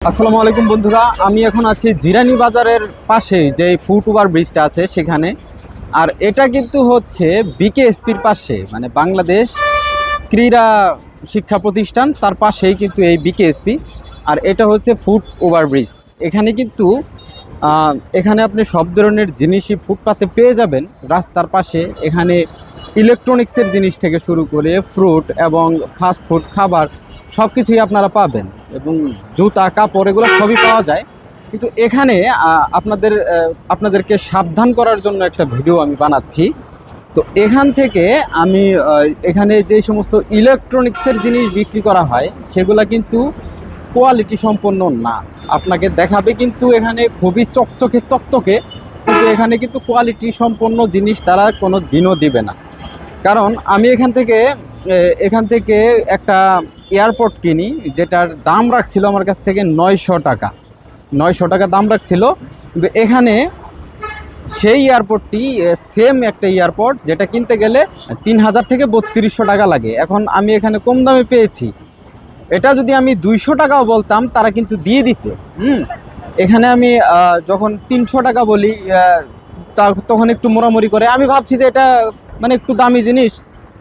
আসসালামু আলাইকুম বন্ধুরা, আমি এখন আছি জিরানি বাজারের পাশে যে ফুট ওভার ব্রিজটা আছে সেখানে। আর এটা কিন্তু হচ্ছে বিকেএসপির পাশে, মানে বাংলাদেশ ক্রীড়া শিক্ষা প্রতিষ্ঠান, তার পাশেই কিন্তু এই বিকেএসপি। আর এটা হচ্ছে ফুট ওভার ব্রিজ। এখানে কিন্তু এখানে আপনি সব ধরনের জিনিসই ফুটপাতে পেয়ে যাবেন রাস্তার পাশে। এখানে ইলেকট্রনিক্সের জিনিস থেকে শুরু করে ফ্রুট এবং ফাস্ট ফুড খাবার সব কিছুই আপনারা পাবেন, এবং জুতা কাপড় এগুলো সবই পাওয়া যায়। কিন্তু এখানে আপনাদেরকে সাবধান করার জন্য একটা ভিডিও আমি বানাচ্ছি। তো এখান থেকে আমি এখানে যে সমস্ত ইলেকট্রনিক্সের জিনিস বিক্রি করা হয় সেগুলো কিন্তু কোয়ালিটি সম্পন্ন না। আপনাকে দেখাবে কিন্তু এখানে খুবই চকচকে তকতকে, কিন্তু এখানে কিন্তু কোয়ালিটি সম্পন্ন জিনিস তারা কোনো দিনও দিবে না। কারণ আমি এখান থেকে একটা এয়ারপড কিনি, যেটার দাম রাখছিল আমার কাছ থেকে 900 টাকা দাম রাখছিল। কিন্তু এখানে সেই এয়ারপডটি সেম একটা এয়ারপড যেটা কিনতে গেলে 3000 থেকে 3200 টাকা লাগে। এখন আমি এখানে কম দামে পেয়েছি। এটা যদি আমি 200 টাকাও বলতাম তারা কিন্তু দিয়ে দিত। এখানে আমি যখন 300 টাকা বলি তখন একটু মোড়ামুড়ি করে। আমি ভাবছি যে এটা মানে একটু দামি জিনিস,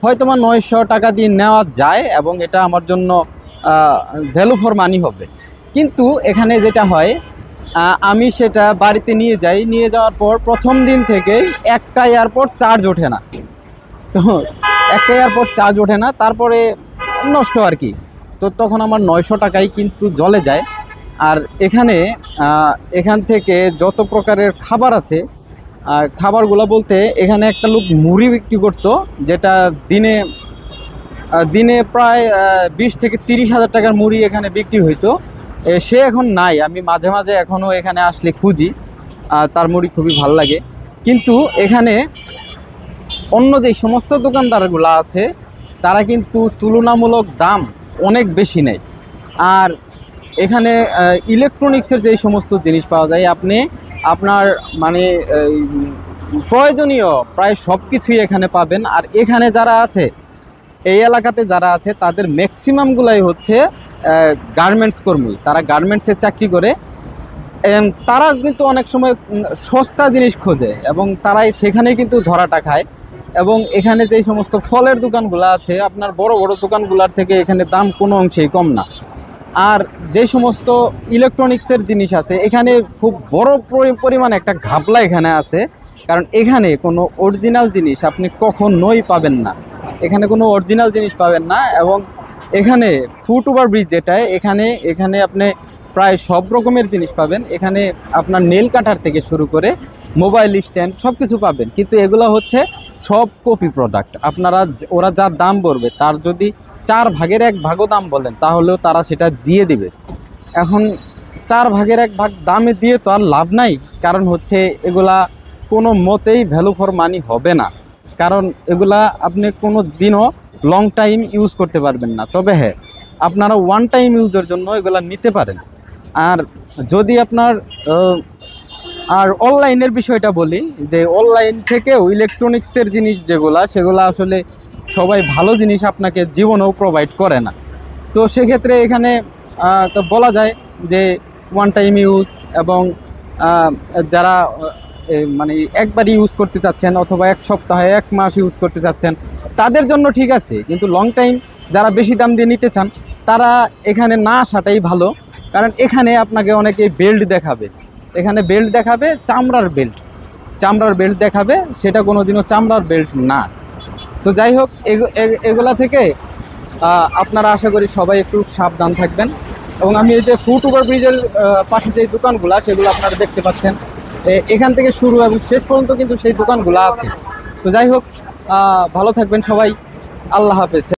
হয়তো আমার 900 টাকা দিয়ে নেওয়া যায় এবং এটা আমার জন্য ভ্যালু ফর মানি হবে। কিন্তু এখানে যেটা হয়, আমি সেটা বাড়িতে নিয়ে যাই, নিয়ে যাওয়ার পর প্রথম দিন থেকেই একটা এয়ারপড চার্জ ওঠে না। তো একটা এয়ারপড চার্জ ওঠে না, তারপরে নষ্ট আর কি। তো তখন আমার 900 টাকাই কিন্তু জ্বলে যায়। আর এখান থেকে যত প্রকারের খাবার আছে, খাবারগুলো বলতে এখানে একটা লোক মুড়ি বিক্রি করতো, যেটা দিনে প্রায় 20 থেকে 30 হাজার টাকার মুড়ি এখানে বিক্রি হইতো। সে এখন নাই। আমি মাঝে মাঝে এখনও এখানে আসলে খুঁজি, তার মুড়ি খুবই ভালো লাগে। কিন্তু এখানে অন্য যে সমস্ত দোকানদারগুলো আছে তারা কিন্তু তুলনামূলক দাম অনেক বেশি নেয়। আর এখানে ইলেকট্রনিক্সের যে সমস্ত জিনিস পাওয়া যায়, আপনার মানে প্রয়োজনীয় প্রায় সব কিছুই এখানে পাবেন। আর এখানে যারা আছে, এই এলাকাতে যারা আছে, তাদের ম্যাক্সিমামগুলাই হচ্ছে গার্মেন্টস কর্মী। তারা গার্মেন্টসে চাকরি করে। তারা কিন্তু অনেক সময় সস্তা জিনিস খোঁজে এবং তারাই সেখানেই কিন্তু ধরাটা খায়। এবং এখানে যেই সমস্ত ফলের দোকানগুলো আছে, আপনার বড় বড় দোকানগুলোর থেকে এখানে দাম কোনো অংশেই কম না। আর যে সমস্ত ইলেকট্রনিক্সের জিনিস আছে, এখানে খুব বড় পরিমাণে একটা ঘাপলা এখানে আছে। কারণ এখানে কোনো অরিজিনাল জিনিস আপনি কখনোই পাবেন না। এখানে কোনো অরিজিনাল জিনিস পাবেন না। এবং এখানে ফুট ওভার ব্রিজ যেটা, এখানে আপনি প্রায় সব রকমের জিনিস পাবেন। এখানে আপনার নেল কাটার থেকে শুরু করে মোবাইল স্ট্যান্ড সব কিছু পাবেন। কিন্তু এগুলো হচ্ছে সব কপি প্রোডাক্ট। ওরা যা দাম বলবে তার যদি 4 ভাগের 1 ভাগও দাম বলেন তাহলেও তারা সেটা দিয়ে দিবে। এখন 4 ভাগের 1 ভাগ দামে দিয়ে তো আর লাভ নাই। কারণ হচ্ছে এগুলা কোনো মতেই ভ্যালু ফর মানি হবে না। কারণ এগুলা আপনি কোনো দিনও লং টাইম ইউজ করতে পারবেন না। তবে হ্যাঁ, আপনারা ওয়ান টাইম ইউজের জন্য এগুলা নিতে পারেন। আর যদি আপনার আর অনলাইনের বিষয়টা বলি, যে অনলাইন থেকেও ইলেকট্রনিক্সের জিনিস সেগুলো আসলে সবাই ভালো জিনিস আপনাকে জীবনেও প্রোভাইড করে না। তো সেক্ষেত্রে এখানে তো বলা যায় যে ওয়ান টাইম ইউজ, এবং যারা মানে একবারই ইউজ করতে চাচ্ছেন অথবা 1 সপ্তাহে 1 মাস ইউজ করতে চাচ্ছেন তাদের জন্য ঠিক আছে। কিন্তু লং টাইম যারা বেশি দাম দিয়ে নিতে চান তারা এখানে না আসাটাই ভালো। কারণ এখানে আপনাকে অনেকে বেল্ট দেখাবে, এখানে বেল্ট দেখাবে চামড়ার বেল্ট দেখাবে, সেটা কোনোদিনও চামড়ার বেল্ট না। তো যাই হোক, এগুলা থেকে আপনারা আশা করি সবাই একটু সাবধান থাকবেন। এবং আমি এই যে ফুট ওভার ব্রিজের পাশে যে দোকানগুলো সেগুলো আপনারা দেখতে পাচ্ছেন, এখান থেকে শুরু এবং শেষ পর্যন্ত কিন্তু সেই দোকানগুলো আছে। তো যাই হোক, ভালো থাকবেন সবাই। আল্লাহ হাফেজ।